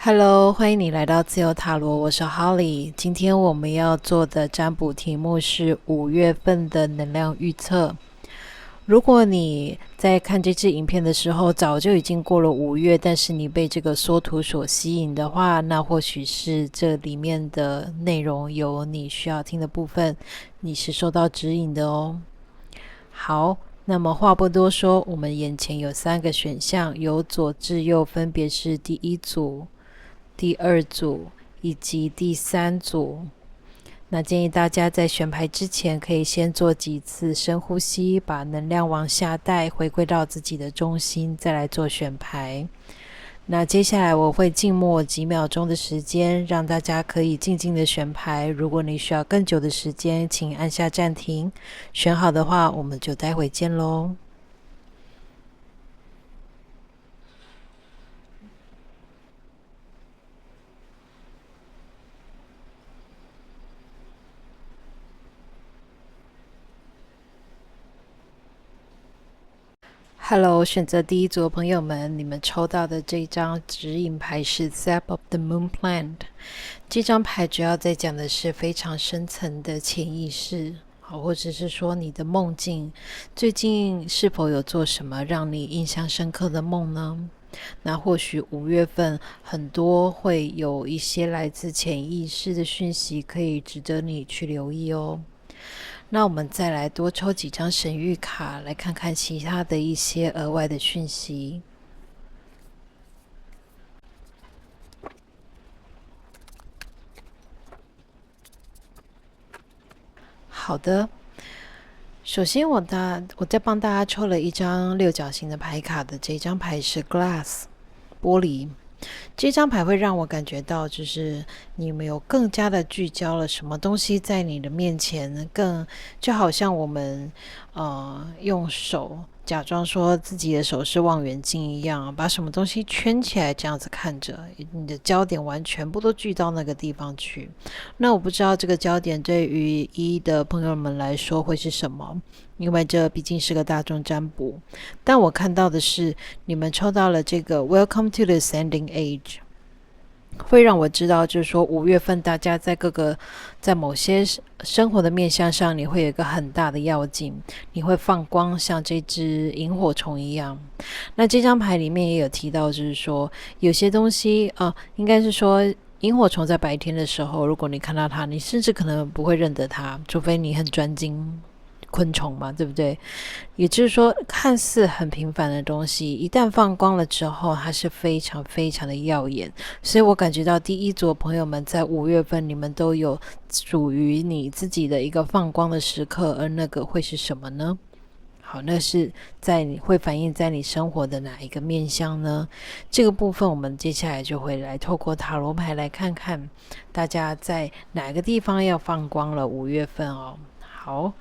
Hello，欢迎你来到自由塔罗，我是 Holly。今天我们要做的占卜题目是5月份的能量预测。如果你在看这支影片的时候，早就已经过了5月，但是你被这个缩图所吸引的话，那或许是这里面的内容有你需要听的部分，你是受到指引的哦。好，那么话不多说，我们眼前有3个选项，由左至右分别是第一组、第2组以及第3组。那建议大家在选牌之前可以先做几次深呼吸，把能量往下带，回归到自己的中心，再来做选牌。那接下来我会静默几秒钟的时间，让大家可以静静的选牌。如果你需要更久的时间，请按下暂停。选好的话，我们就待会见咯。Hello， 选择第一组的朋友们，你们抽到的这张指引牌是 Sap of the Moon Plant。这张牌主要在讲的是非常深层的潜意识，或者是说你的梦境。最近是否有做什么让你印象深刻的梦呢？那或许5月份很多会有一些来自潜意识的讯息，可以值得你去留意哦。那我们再来多抽几张神谕卡，来看看其他的一些额外的讯息。好的，首先我在帮大家抽了一张6角形的牌卡的，这张牌是 Glass 玻璃。这张牌会让我感觉到，就是你们有更加的聚焦了，什么东西在你的面前，就好像我们用手假装说自己的手是望远镜一样，把什么东西圈起来，这样子看着，你的焦点完全部都聚到那个地方去。那我不知道这个焦点对于一的朋友们来说会是什么，因为这毕竟是个大众占卜。但我看到的是，你们抽到了这个 Welcome to the Ascending Age， 会让我知道，就是说5月份大家在某些生活的面向上，你会有一个很大的要紧，你会放光，像这只萤火虫一样。那这张牌里面也有提到，就是说有些东西应该是说萤火虫在白天的时候，如果你看到它，你甚至可能不会认得它，除非你很专精昆虫嘛，对不对？也就是说，看似很平凡的东西，一旦放光了之后，它是非常非常的耀眼。所以我感觉到第一组的朋友们在5月份，你们都有属于你自己的一个放光的时刻，而那个会是什么呢？好，那是会反映在你生活的哪一个面向呢？这个部分我们接下来就会来透过塔罗牌来看看大家在哪个地方要放光了5月份哦。好，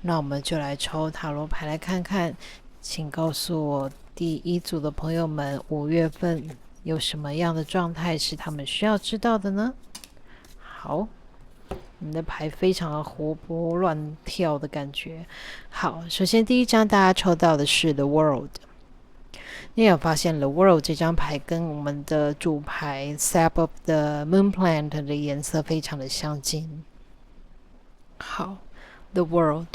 那我们就来抽塔罗牌来看看，请告诉我第一组的朋友们5月份有什么样的状态是他们需要知道的呢？好，你的牌非常的活泼乱跳的感觉。好，首先第一张大家抽到的是 The World。你有发现 The World 这张牌跟我们的主牌 Sap of the Moon Plant 的颜色非常的相近。好， The World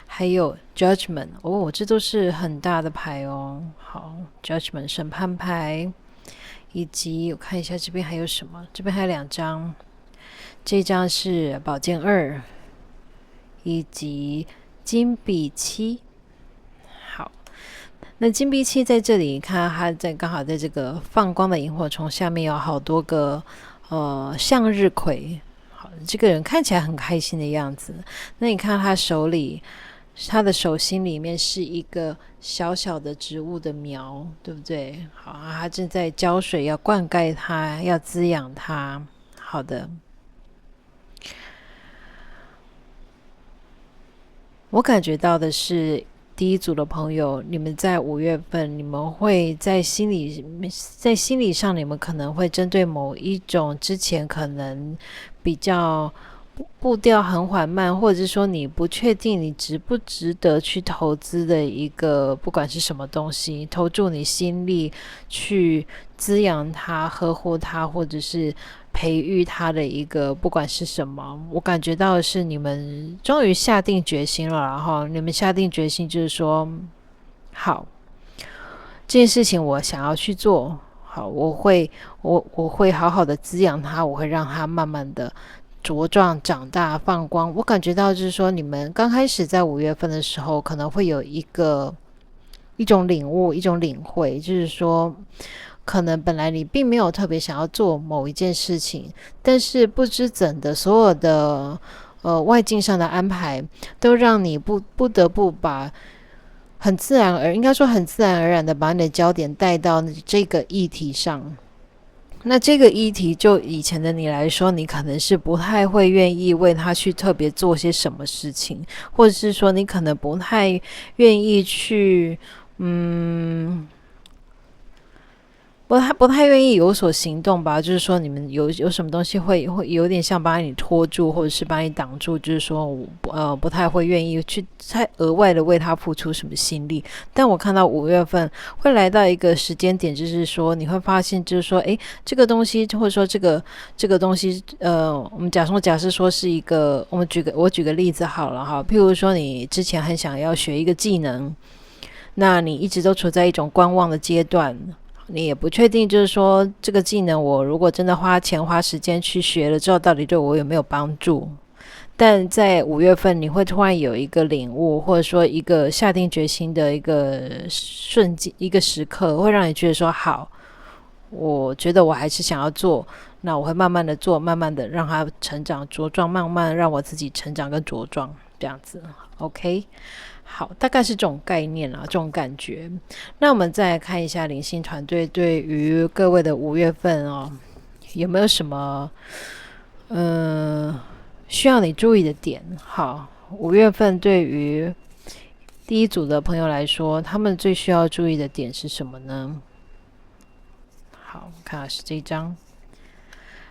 还有 Judgment 这都是很大的牌哦。好， Judgment 审判牌，以及我看一下这边还有什么，这边还有2张，这张是宝剑2以及金币7。好，那金币7在这里，看它刚好在这个放光的萤火虫下面有好多个向日葵。好，这个人看起来很开心的样子。那你看他的手心里面是一个小小的植物的苗，对不对？好，他正在浇水，要灌溉它，要滋养它。好的，我感觉到的是第一组的朋友，你们在5月份，你们会在心理上，你们可能会针对某一种之前可能比较步调很缓慢，或者是说你不确定你值不值得去投资的一个，不管是什么东西，投注你心力去滋养它、呵护它，或者是培育它的一个，不管是什么，我感觉到的是你们终于下定决心了，然后你们下定决心就是说，好，这件事情我想要去做。好，我会好好的滋养它，我会让它慢慢的茁壮、长大、放光。我感觉到就是说，你们刚开始在5月份的时候，可能会有一种领悟、一种领会，就是说，可能本来你并没有特别想要做某一件事情，但是不知怎的，所有的外境上的安排，都让你不得不把应该说很自然而然的把你的焦点带到这个议题上。那这个议题就以前的你来说，你可能是不太会愿意为他去特别做些什么事情，或者是说你可能不太愿意去不太愿意有所行动吧，就是说你们有什么东西会有点像把你拖住，或者是把你挡住，就是说不太会愿意去再额外的为他付出什么心力。但我看到5月份会来到一个时间点，就是说你会发现，就是说，这个东西或者说这个东西，我们假设说是一个，我举个例子好了哈，譬如说你之前很想要学一个技能，那你一直都处在一种观望的阶段。你也不确定，就是说这个技能我如果真的花钱花时间去学了之后，到底对我有没有帮助？但在5月份，你会突然有一个领悟，或者说一个下定决心的一个瞬间、一个时刻，会让你觉得说好，我觉得我还是想要做，那我会慢慢的做，慢慢的让它成长茁壮，慢慢让我自己成长跟茁壮，这样子 ，OK。好，大概是这种概念啦，这种感觉。那我们再来看一下灵性团队对于各位的5月份有没有什么需要你注意的点？好，5月份对于第一组的朋友来说，他们最需要注意的点是什么呢？好，我看的是这一张。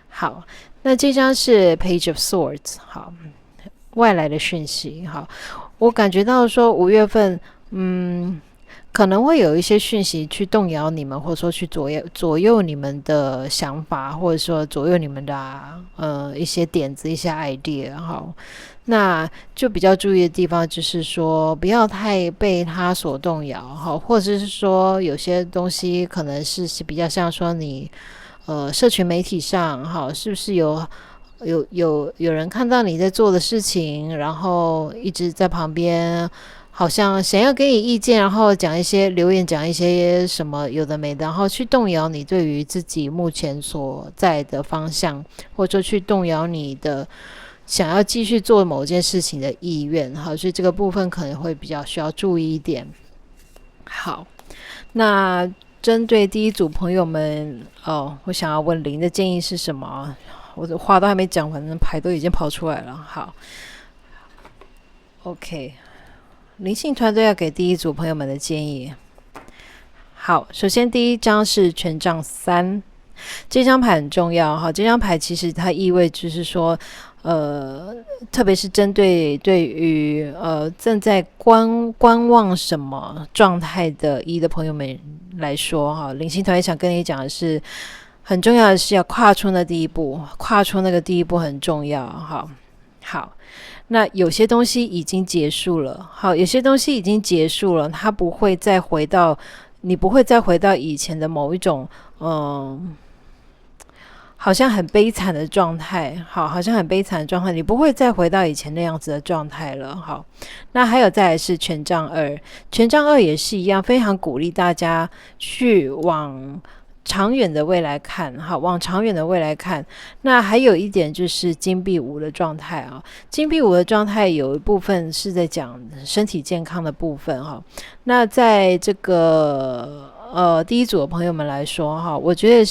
好，那这张是 Page of Swords。好，外来的讯息。好，我感觉到说5月份，可能会有一些讯息去动摇你们，或者说去左右你们的想法，或者说左右你们的一些点子、一些 idea。好，那就比较注意的地方就是说，不要太被他所动摇。好，或者是说有些东西可能是比较像说你社群媒体上，好，是不是有人看到你在做的事情，然后一直在旁边，好像想要给你意见，然后讲一些留言，讲一些什么有的没的，然后去动摇你对于自己目前所在的方向，或者说去动摇你的想要继续做某件事情的意愿。好，所以这个部分可能会比较需要注意一点。好，那针对第一组朋友们，我想要问零的建议是什么？我的话都还没讲完，牌都已经跑出来了。好 ，OK， 灵性团队要给第一组朋友们的建议。好，首先第一张是权杖3，这张牌很重要哈。这张牌其实它意味就是说，特别是针对于正在观望什么状态的的朋友们来说哈，灵性团队想跟你讲的是，很重要的是要跨出那第一步，跨出那个第一步很重要。好，那有些东西已经结束了，好，有些东西已经结束了，它不会再回到，你不会再回到以前的某一种好像很悲惨的状态，好像很悲惨的状态，你不会再回到以前那样子的状态了。好，那还有再来是权杖2，权杖2也是一样，非常鼓励大家去往长远的未来看，好，往长远的未来看。那还有一点就是金币5的状态啊，金币5的状态有一部分是在讲身体健康的部分哈。那在这个第一组的朋友们来说哈，我觉得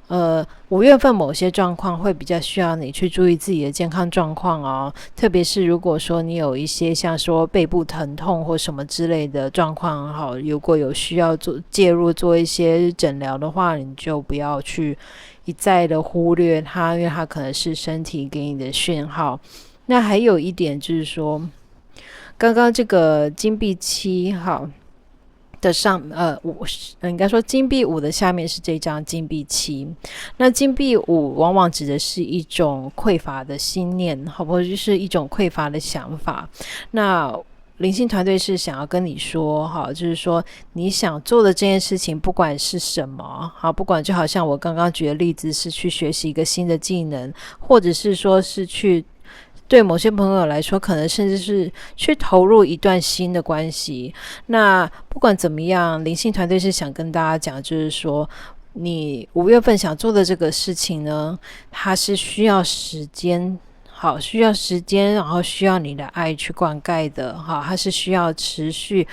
5月份某些状况会比较需要你去注意自己的健康状况哦，特别是如果说你有一些像说背部疼痛或什么之类的状况，好，如果有需要介入做一些诊疗的话，你就不要去一再的忽略它，因为它可能是身体给你的讯号。那还有一点就是说，刚刚这个金币7好的应该说金币5的下面是这张金币7。那金币5往往指的是一种匮乏的心念，或者就是一种匮乏的想法。那灵性团队是想要跟你说，就是说你想做的这件事情不管是什么，不管就好像我刚刚举的例子是去学习一个新的技能，或者是说是去对某些朋友来说可能甚至是去投入一段新的关系。那不管怎么样，灵性团队是想跟大家讲，就是说你5月份想做的这个事情呢，它是需要时间，需要时间，然后需要你的爱去灌溉的，它是需要持续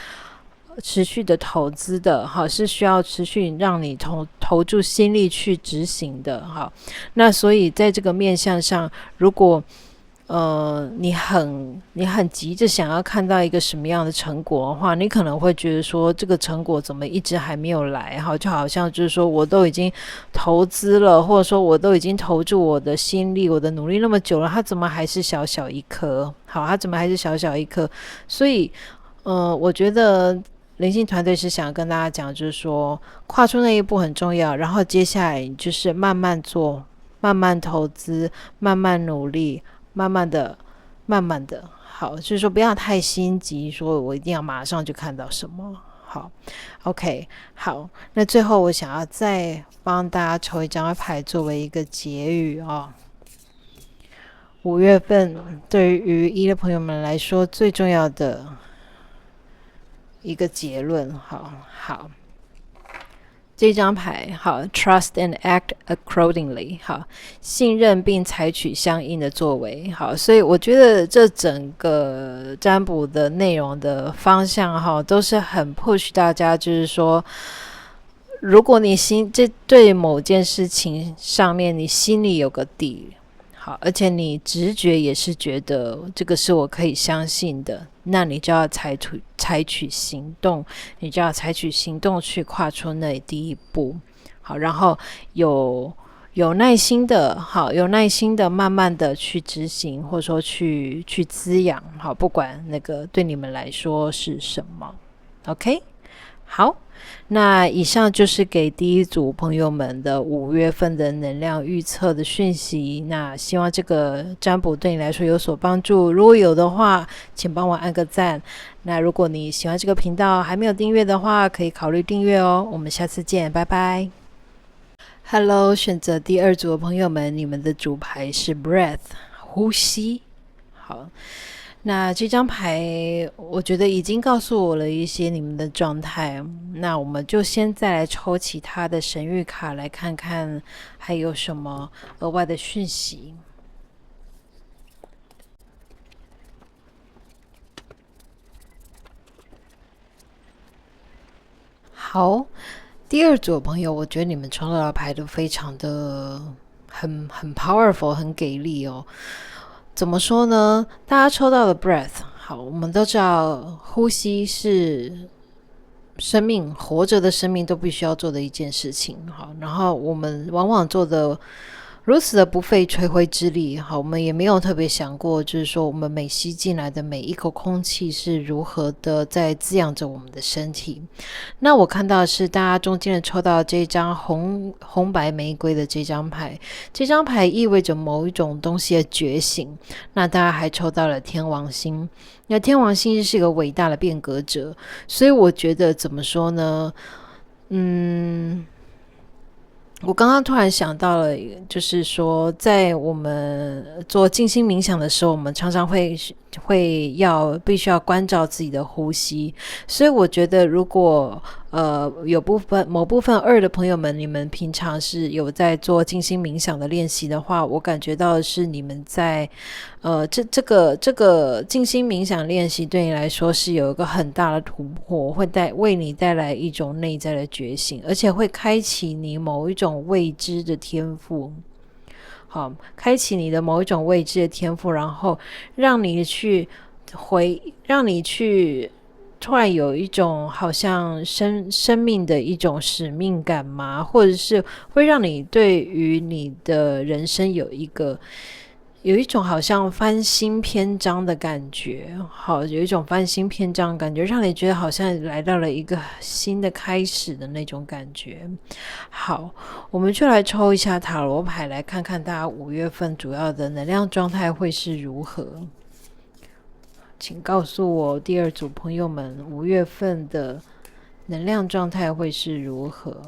的投资的，是需要持续让你投注心力去执行的。那所以在这个面向上，如果你很急着想要看到一个什么样的成果的话，你可能会觉得说这个成果怎么一直还没有来，就好像就是说我都已经投资了，或者说我都已经投注我的心力我的努力那么久了，它怎么还是小小一颗，它怎么还是小小一颗。所以我觉得灵性团队是想跟大家讲，就是说跨出那一步很重要，然后接下来就是慢慢做，慢慢投资，慢慢努力，慢慢的好，就是说不要太心急，说我一定要马上就看到什么。好 OK 好，那最后我想要再帮大家抽一张牌作为一个结语哦。5月份对于1的朋友们来说最重要的一个结论。好这张牌，Trust and act accordingly， 信任并采取相应的作为。所以我觉得这整个占卜的内容的方向都是很 push 大家，就是说如果你对某件事情上面你心里有个底，而且你直觉也是觉得这个是我可以相信的，那你就要采取行动，你就要采取行动去跨出那第一步。好，然后有耐心的，慢慢的去执行，或者说去滋养。好，不管那个对你们来说是什么。OK， 好。那以上就是给第一组朋友们的5月份的能量预测的讯息。那希望这个占卜对你来说有所帮助，如果有的话请帮我按个赞。那如果你喜欢这个频道还没有订阅的话，可以考虑订阅哦。我们下次见，拜拜。Hello， 选择第2组的朋友们，你们的主牌是 Breath， 呼吸。好，那这张牌我觉得已经告诉我了一些你们的状态，那我们就先再来抽其他的神谕卡来看看还有什么额外的讯息。好，第2组的朋友，我觉得你们抽到的牌都非常的很 powerful， 很给力哦。怎么说呢？大家抽到的 breath， 好，我们都知道呼吸是生命活着的生命都必须要做的一件事情。好，然后我们往往做的如此的不费吹灰之力。好，我们也没有特别想过，就是说我们每吸进来的每一口空气是如何的在滋养着我们的身体。那我看到的是大家中间的抽到这张红白玫瑰的这张牌，这张牌意味着某一种东西的觉醒。那大家还抽到了天王星，那天王星是一个伟大的变革者，所以我觉得怎么说呢？我刚刚突然想到了，就是说在我们做静心冥想的时候，我们常常会必须要关照自己的呼吸。所以我觉得如果有某部分2的朋友们，你们平常是有在做静心冥想的练习的话，我感觉到的是你们在这个静心冥想练习对你来说是有一个很大的突破，会为你带来一种内在的觉醒，而且会开启你某一种未知的天赋。好，开启你的某一种未知的天赋，然后让你去突然有一种好像生命的一种使命感嘛，或者是会让你对于你的人生有一种好像翻新篇章的感觉。好，有一种翻新篇章的感觉，让你觉得好像来到了一个新的开始的那种感觉。好，我们就来抽一下塔罗牌，来看看大家5月份主要的能量状态会是如何。请告诉我第2组朋友们5月份的能量状态会是如何。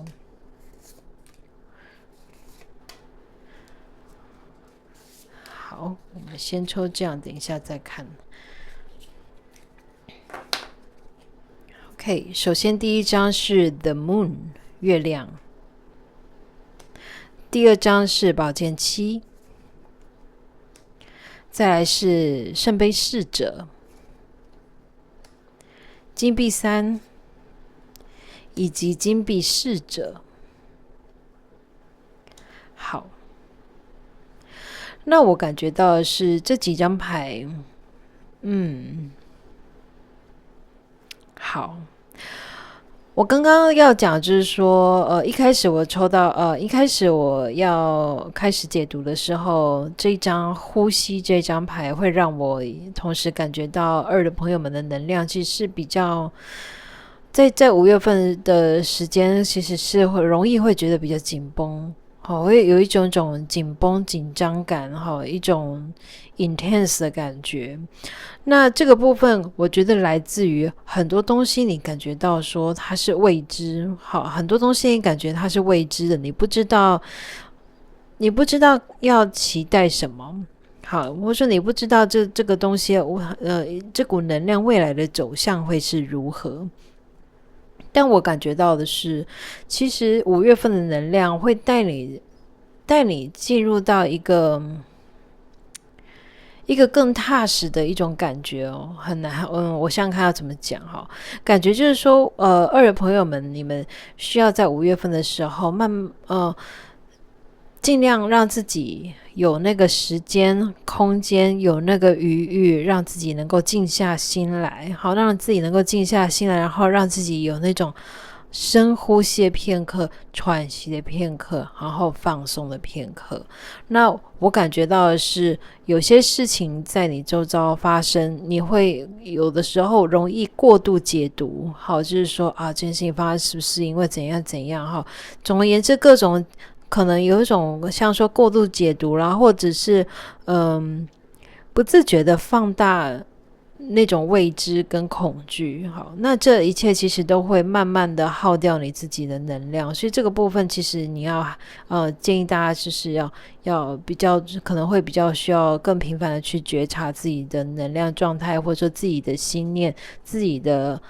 好，我们先抽这样，等一下再看。OK， 首先第一张是 The Moon 月亮，第2张是宝剑7，再来是圣杯侍者、金币3以及金币侍者。好，那我感觉到的是这几张牌，好，我刚刚要讲就是说，一开始我要开始解读的时候，这一张呼吸这张牌会让我同时感觉到2的朋友们的能量其实是比较在5月份的时间，其实是容易会觉得比较紧绷。会有一种紧绷紧张感，一种 intense 的感觉。那这个部分我觉得来自于很多东西你感觉到说它是未知，很多东西你感觉它是未知的，你不知道要期待什么，好，或者说你不知道这个东西这股能量未来的走向会是如何。但我感觉到的是，其实5月份的能量会带你进入到一个更踏实的一种感觉哦，很难，我想想看要怎么讲哈。感觉就是说2的朋友们，你们需要在5月份的时候尽量让自己有那个时间空间，有那个余裕，让自己能够静下心来，好，让自己能够静下心来，然后让自己有那种深呼吸的片刻，喘息的片刻，然后放松的片刻。那我感觉到的是，有些事情在你周遭发生，你会有的时候容易过度解读，好，就是说这件事情发生是不是因为怎样怎样，好，总而言之，各种可能有一种像说过度解读啦，或者是不自觉的放大那种未知跟恐惧。好，那这一切其实都会慢慢的耗掉你自己的能量，所以这个部分其实你要建议大家就是要比较可能会比较需要更频繁的去觉察自己的能量状态，或者说自己的心念，自己的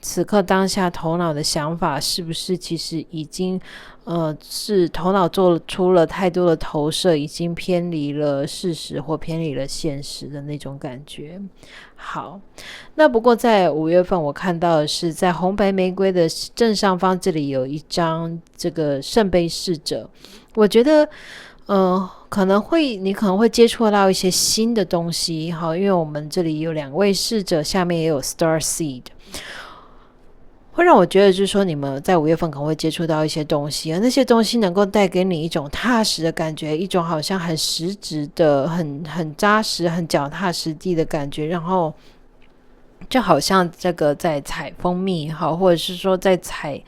此刻当下头脑的想法是不是其实已经是头脑做出了太多的投射，已经偏离了事实或偏离了现实的那种感觉。好，那不过在5月份我看到的是在红白玫瑰的正上方这里有一张这个圣杯侍者，我觉得你可能会接触到一些新的东西。好，因为我们这里有2位侍者，下面也有 Star Seed，会让我觉得就是说你们在5月份可能会接触到一些东西，而那些东西能够带给你一种踏实的感觉，一种好像很实质的很扎实很脚踏实地的感觉，然后就好像这个在采蜂蜜好，或者是说在采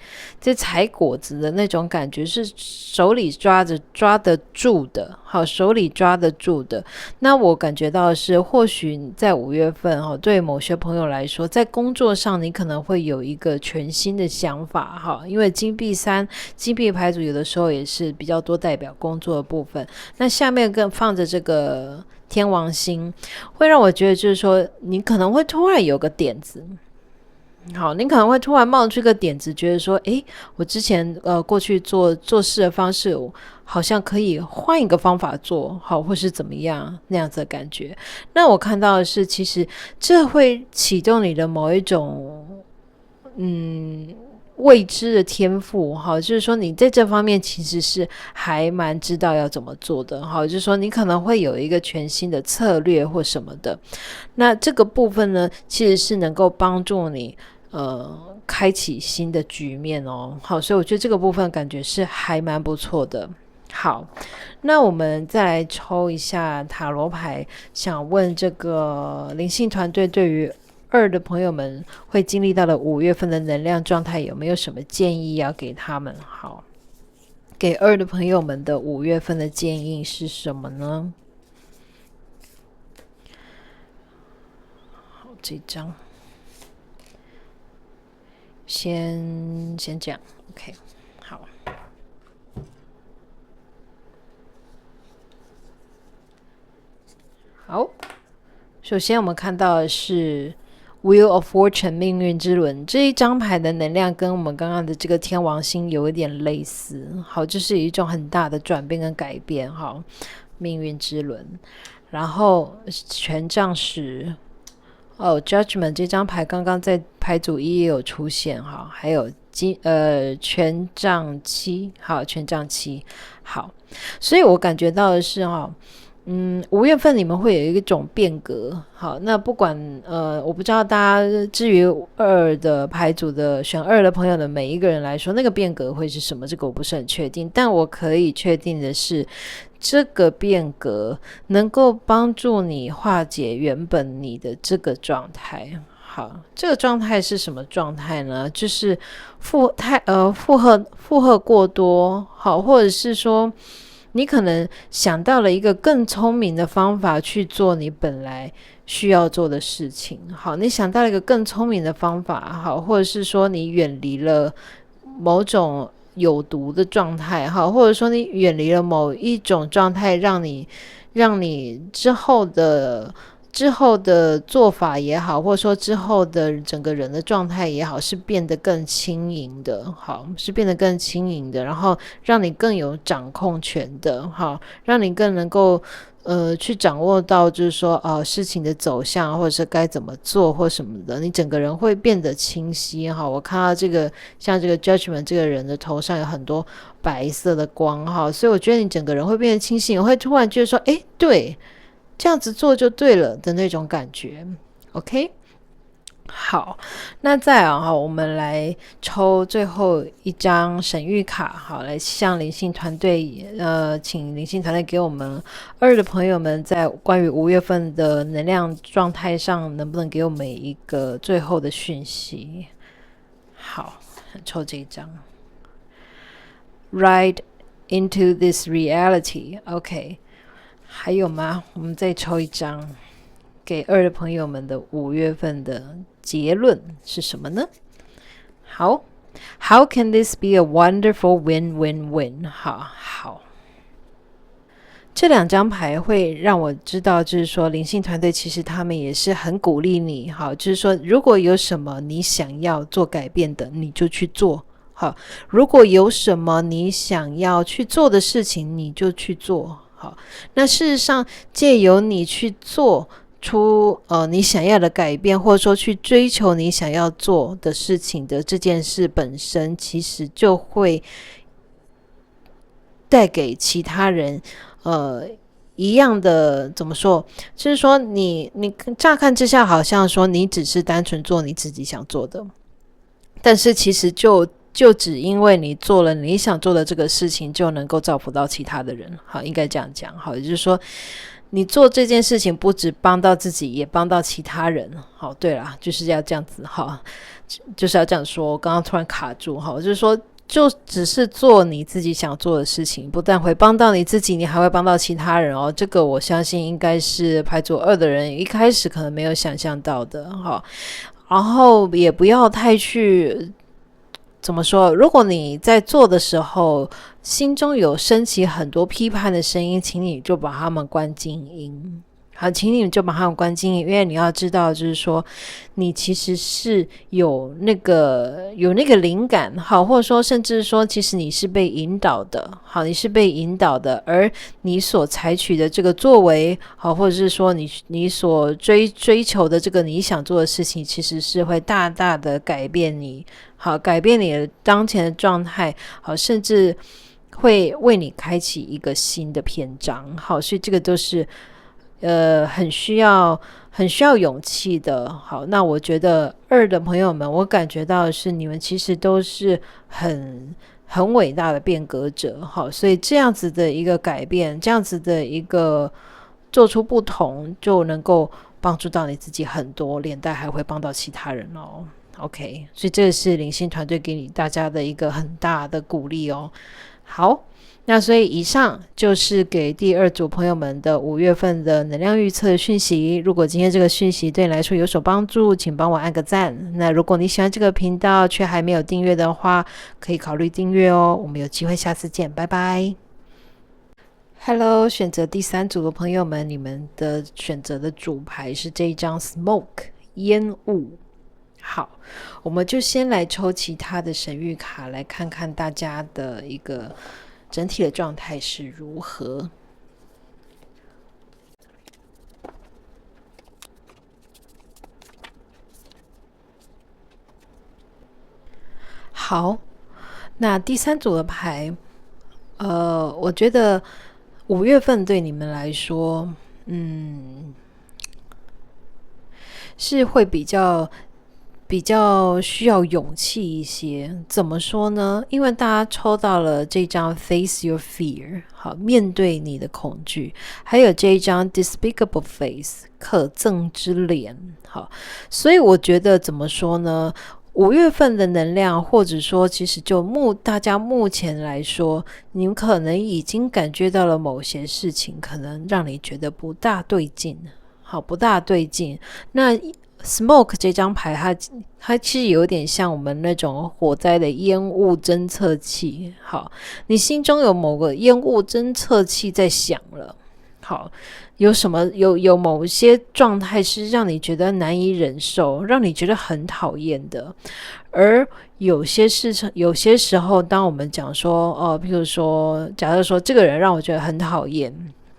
果子的那种感觉，是手里抓得住的，好，手里抓得住的。那我感觉到的是，或许在5月份对某些朋友来说，在工作上你可能会有一个全新的想法哈，因为金币3金币牌组有的时候也是比较多代表工作的部分。那下面更放着这个天王星，会让我觉得就是说，你可能会突然有个点子。好，你可能会突然冒出一个点子，觉得说，诶，我之前过去做事的方式，我好像可以换一个方法做，好，或是怎么样那样子的感觉。那我看到的是，其实这会启动你的某一种未知的天赋，好，就是说你在这方面其实是还蛮知道要怎么做的，好，就是说你可能会有一个全新的策略或什么的。那这个部分呢，其实是能够帮助你开启新的局面哦。好，所以我觉得这个部分感觉是还蛮不错的。好，那我们再来抽一下塔罗牌，想问这个灵性团队对于2的朋友们会经历到的5月份的能量状态，有没有什么建议要给他们？好，给2的朋友们的5月份的建议是什么呢？好，这张先讲 OK。 好，好，首先我们看到的是 Wheel of Fortune 命运之轮，这一张牌的能量跟我们刚刚的这个天王星有一点类似。好，这是一种很大的转变跟改变。好，命运之轮，然后权杖10。Judgment 这张牌刚刚在牌组1也有出现。好，还有权杖7。好，权杖7。好，所以我感觉到的是5月份你们会有一种变革。好，那不管我不知道大家至于2的牌组的选2的朋友的每一个人来说，那个变革会是什么，这个我不是很确定。但我可以确定的是，这个变革能够帮助你化解原本你的这个状态。好，这个状态是什么状态呢？就是负荷过多。好，或者是说你可能想到了一个更聪明的方法去做你本来需要做的事情。好，你想到了一个更聪明的方法。好，或者是说你远离了某种有毒的状态。好，或者说你远离了某一种状态，让你之后的做法也好，或者说之后的整个人的状态也好，是变得更轻盈的。好，是变得更轻盈的，然后让你更有掌控权的。好，让你更能够去掌握到就是说事情的走向，或者是该怎么做或什么的，你整个人会变得清晰。好，我看到这个像这个 Judgment 这个人的头上有很多白色的光。好，所以我觉得你整个人会变得清晰，你会突然觉得说对，这样子做就对了的那种感觉。 OK， 好，那再我们来抽最后一张神谕卡。好，来向灵性团队请灵性团队给我们2的朋友们在关于5月份的能量状态上能不能给我们一个最后的讯息。好，抽这一张 Right into this reality。 OK，还有吗？我们再抽一张，给2的朋友们的5月份的结论是什么呢？好 ，How can this be a wonderful win-win-win？ 好，这2张牌会让我知道，就是说灵性团队其实他们也是很鼓励你。好，就是说如果有什么你想要做改变的，你就去做。好，如果有什么你想要去做的事情，你就去做。好，那事实上借由你去做出你想要的改变，或者说去追求你想要做的事情的这件事本身，其实就会带给其他人一样的，怎么说，就是说你乍看之下好像说你只是单纯做你自己想做的，但是其实就只因为你做了你想做的这个事情，就能够造福到其他的人。好，应该这样讲。好，也就是说你做这件事情不只帮到自己，也帮到其他人。好，对啦，就是要这样子。好，就是要这样说。我刚刚突然卡住。好，就是说就只是做你自己想做的事情，不但会帮到你自己，你还会帮到其他人哦。这个我相信应该是牌组2的人一开始可能没有想象到的。好，然后也不要太去怎么说，如果你在做的时候心中有升起很多批判的声音，请你就把它们关静音。好，请你们就马上关静音，因为你要知道，就是说，你其实是有那个灵感，好，或者说，甚至说，其实你是被引导的，好，你是被引导的，而你所采取的这个作为，好，或者是说你所追求的这个你想做的事情，其实是会大大的改变你，好，改变你的当前的状态，好，甚至会为你开启一个新的篇章，好，所以这个都是。很需要勇气的。好，那我觉得2的朋友们，我感觉到的是你们其实都是很伟大的变革者。好，所以这样子的一个改变，这样子的一个做出不同，就能够帮助到你自己很多，连带还会帮到其他人哦。OK， 所以这个是灵性团队给大家的一个很大的鼓励哦。好。那所以以上就是给第2组朋友们的5月份的能量预测讯息。如果今天这个讯息对你来说有所帮助，请帮我按个赞。那如果你喜欢这个频道却还没有订阅的话，可以考虑订阅哦。我们有机会下次见，拜拜。Hello， 选择第3组的朋友们，你们的选择的主牌是这一张 Smoke 烟雾。好，我们就先来抽其他的神谕卡，来看看大家的一个整体的状态是如何。好，那第3组的牌，我觉得5月份对你们来说，是会比较需要勇气一些。怎么说呢？因为大家抽到了这张 Face Your Fear， 好，面对你的恐惧，还有这一张 Despicable Face， 可憎之脸。好，所以我觉得怎么说呢？5月份的能量，或者说其实就大家目前来说，你们可能已经感觉到了某些事情可能让你觉得不大对劲。好，不大对劲。那Smoke 这张牌它其实有点像我们那种火灾的烟雾侦测器。好，你心中有某个烟雾侦测器在响了。好，有什么有某些状态是让你觉得难以忍受，让你觉得很讨厌的。而有些时候当我们讲说譬如说假设说这个人让我觉得很讨厌，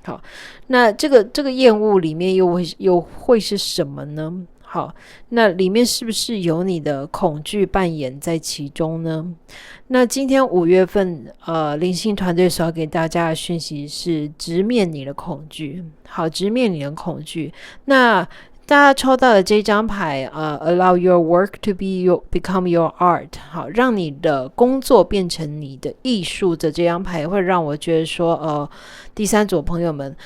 好，那这个厌恶里面又会是什么呢？好，那里面是不是有你的恐惧扮演在其中呢？那今天5月份灵性团队所要给大家的讯息是直面你的恐惧。好，直面你的恐惧。那大家抽到的这张牌allow your work to become your art， 好，让你的工作变成你的艺术的这张牌会让我觉得说第3组朋友们，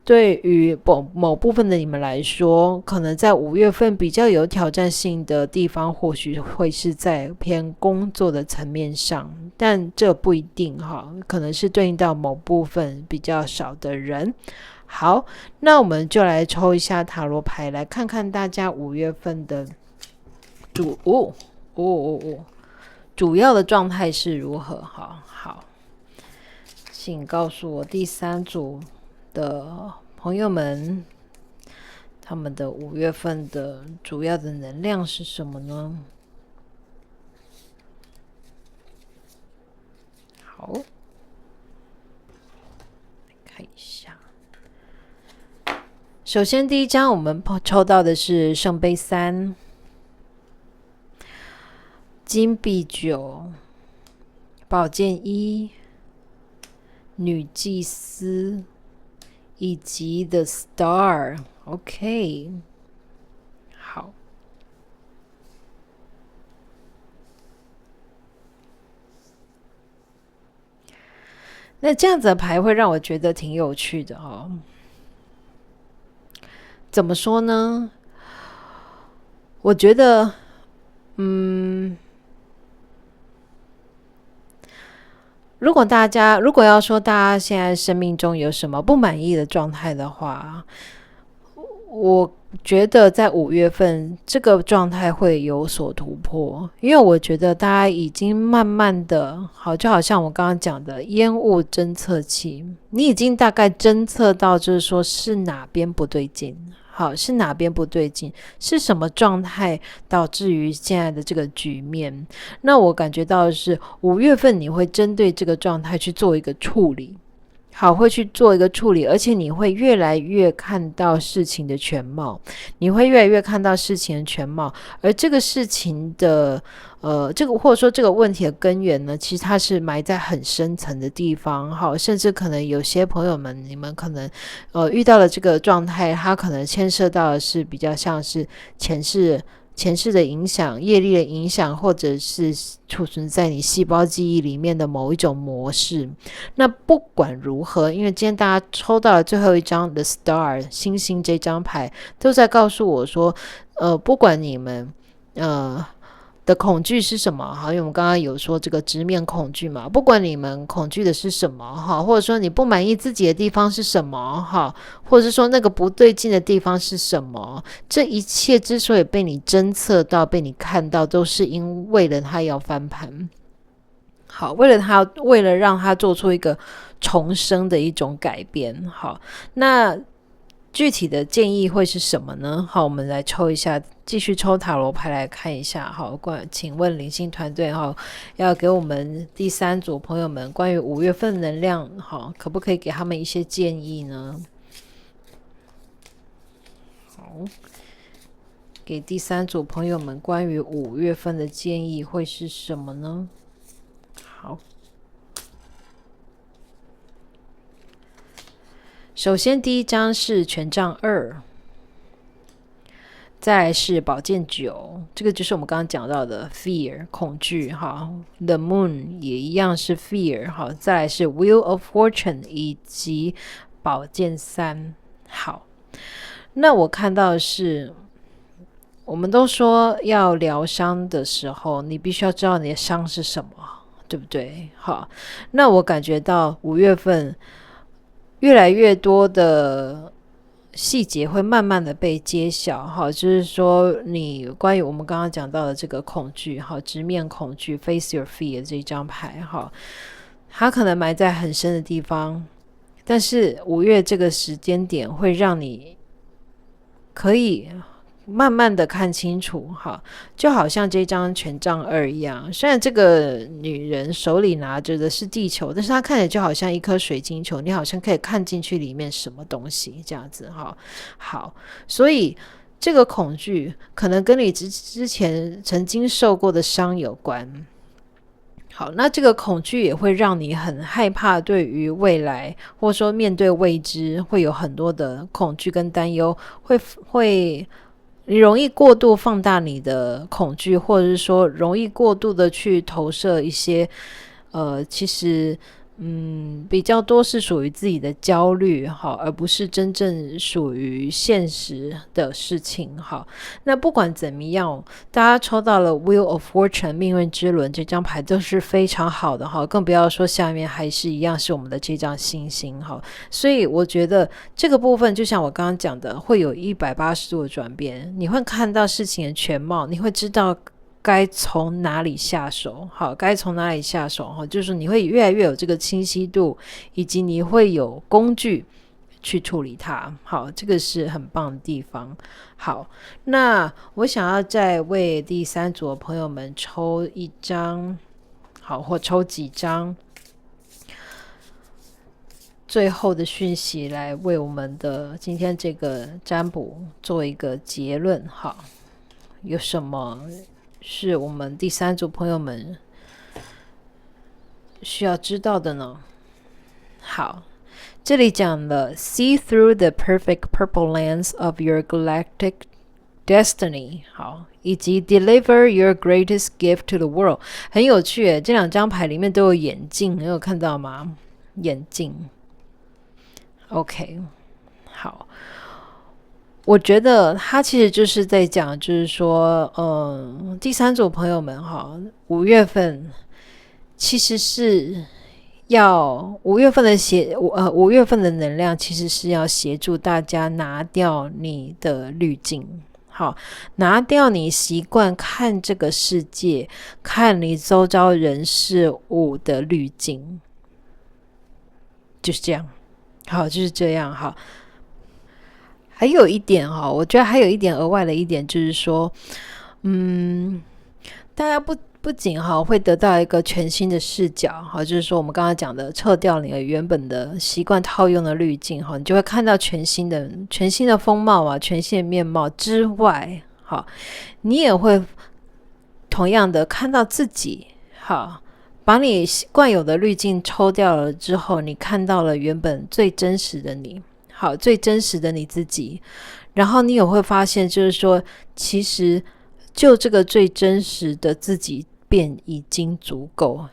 对于某部分的你们来说，可能在5月份比较有挑战性的地方，或许会是在偏工作的层面上，但这不一定哈，可能是对应到某部分比较少的人。好，那我们就来抽一下塔罗牌，来看看大家5月份的主要的状态是如何。好，请告诉我第3组的朋友们，他们的5月份的主要的能量是什么呢？好，来看一下。首先第一张我们抽到的是圣杯3、金币9、宝剑1、女祭司以及 The Star。OK， 好。那这样子的牌会让我觉得挺有趣的哦。怎么说呢？我觉得，如果要说大家现在生命中有什么不满意的状态的话，我觉得在5月份这个状态会有所突破，因为我觉得大家已经慢慢的，就好像我刚刚讲的烟雾侦测器，你已经大概侦测到就是说是哪边不对劲，是哪边不对劲，是什么状态导致于现在的这个局面。那我感觉到的是5月份你会针对这个状态去做一个处理，会去做一个处理，而且你会越来越看到事情的全貌，而这个事情的这个或者说这个问题的根源呢，其实它是埋在很深层的地方，甚至可能有些朋友们你们可能遇到了这个状态，它可能牵涉到的是比较像是前世的影响、业力的影响，或者是储存在你细胞记忆里面的某一种模式。那不管如何，因为今天大家抽到了最后一张 The Star 星星这张牌，都在告诉我说不管你们的恐惧是什么，因为我们刚刚有说这个直面恐惧嘛，不管你们恐惧的是什么，或者说你不满意自己的地方是什么，或者是说那个不对劲的地方是什么，这一切之所以被你侦测到、被你看到，都是因为了他要翻盘，为了让他做出一个重生的一种改变。那具体的建议会是什么呢？我们来抽一下，继续抽塔罗牌来看一下。请问灵性团队要给我们第3组朋友们关于5月份能量，可不可以给他们一些建议呢？给第3组朋友们关于5月份的建议会是什么呢？首先第一张是权杖2，再来是宝剑9，这个就是我们刚刚讲到的 fear 恐惧，The Moon 也一样是 fear，再来是 Wheel of Fortune 以及宝剑3。那我看到的是，我们都说要疗伤的时候，你必须要知道你的伤是什么，对不对？那我感觉到5月份越来越多的细节会慢慢的被揭晓，就是说你关于我们刚刚讲到的这个恐惧，直面恐惧 Face Your Fear 这一张牌，它可能埋在很深的地方，但是5月这个时间点会让你可以慢慢的看清楚，就好像这张权杖2一样，虽然这个女人手里拿着的是地球，但是她看起来就好像一颗水晶球，你好像可以看进去里面什么东西这样子。所以这个恐惧可能跟你之前曾经受过的伤有关。那这个恐惧也会让你很害怕对于未来，或者说面对未知会有很多的恐惧跟担忧，会你容易过度放大你的恐惧，或者是说容易过度的去投射一些其实比较多是属于自己的焦虑，而不是真正属于现实的事情。那不管怎么样，大家抽到了 Wheel of Fortune 命运之轮这张牌都是非常好的，更不要说下面还是一样是我们的这张星星。所以我觉得这个部分就像我刚刚讲的，会有180度的转变，你会看到事情的全貌，你会知道该从哪里下手，就是你会越来越有这个清晰度，以及你会有工具去处理它。这个是很棒的地方。那我想要再为第3组的朋友们抽一张，或抽几张最后的讯息来为我们的今天这个占卜做一个结论。有什么是我们第3组朋友们需要知道的呢？这里讲了 See through the perfect purple lens of your galactic destiny， 以及 Deliver your greatest gift to the world。 很有趣耶，这2张牌里面都有眼镜，你有看到吗？眼镜 OK。 我觉得他其实就是在讲，就是说第3组朋友们5月份其实是要五月份的能量其实是要协助大家拿掉你的滤镜，好，拿掉你习惯看这个世界、看你周遭人事物的滤镜，就是这样。好，就是这样。好，还有一点哈，我觉得还有一点额外的一点就是说，大家不仅会得到一个全新的视角，就是说我们刚刚讲的撤掉你的原本的习惯套用的滤镜，你就会看到全新的风貌啊，全新的面貌之外，你也会同样的看到自己，把你惯有的滤镜抽掉了之后，你看到了原本最真实的你，最真实的你自己，然后你也会发现就是说，其实就这个最真实的自己便已经足够，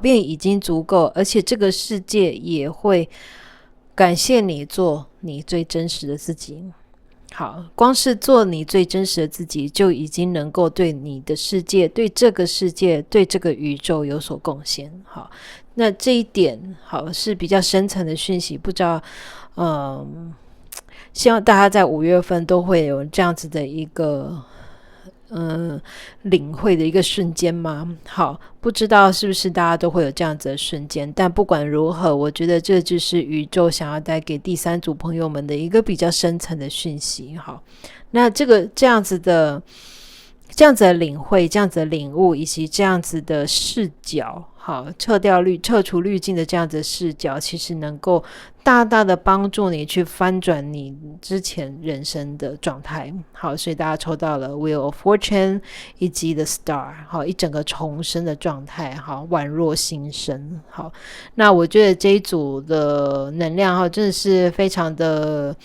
便已经足够，而且这个世界也会感谢你做你最真实的自己。好，光是做你最真实的自己，就已经能够对你的世界、对这个世界、对这个宇宙有所贡献。好，那这一点是比较深层的讯息，不知道，希望大家在5月份都会有这样子的一个领会的一个瞬间吗？好，不知道是不是大家都会有这样子的瞬间，但不管如何，我觉得这就是宇宙想要带给第三组朋友们的一个比较深层的讯息。好，那这样子的领会，这样子的领悟，以及这样子的视角，撤除滤镜的这样子的视角，其实能够大大的帮助你去翻转你之前人生的状态。好，所以大家抽到了 Wheel of Fortune 以及 The Star， 好，一整个重生的状态，好，宛若新生。好，那我觉得这一组的能量真的是非常的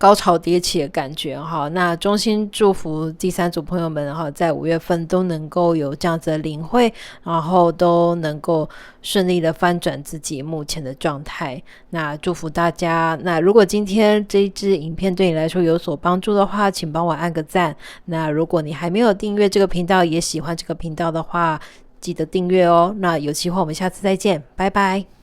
高潮迭起的感觉。那衷心祝福第三组朋友们在5月份都能够有这样子的领会，然后都能够顺利的翻转自己目前的状态。那祝福大家。那如果今天这一支影片对你来说有所帮助的话，请帮我按个赞。那如果你还没有订阅这个频道，也喜欢这个频道的话，记得订阅哦。那有机会我们下次再见，拜拜。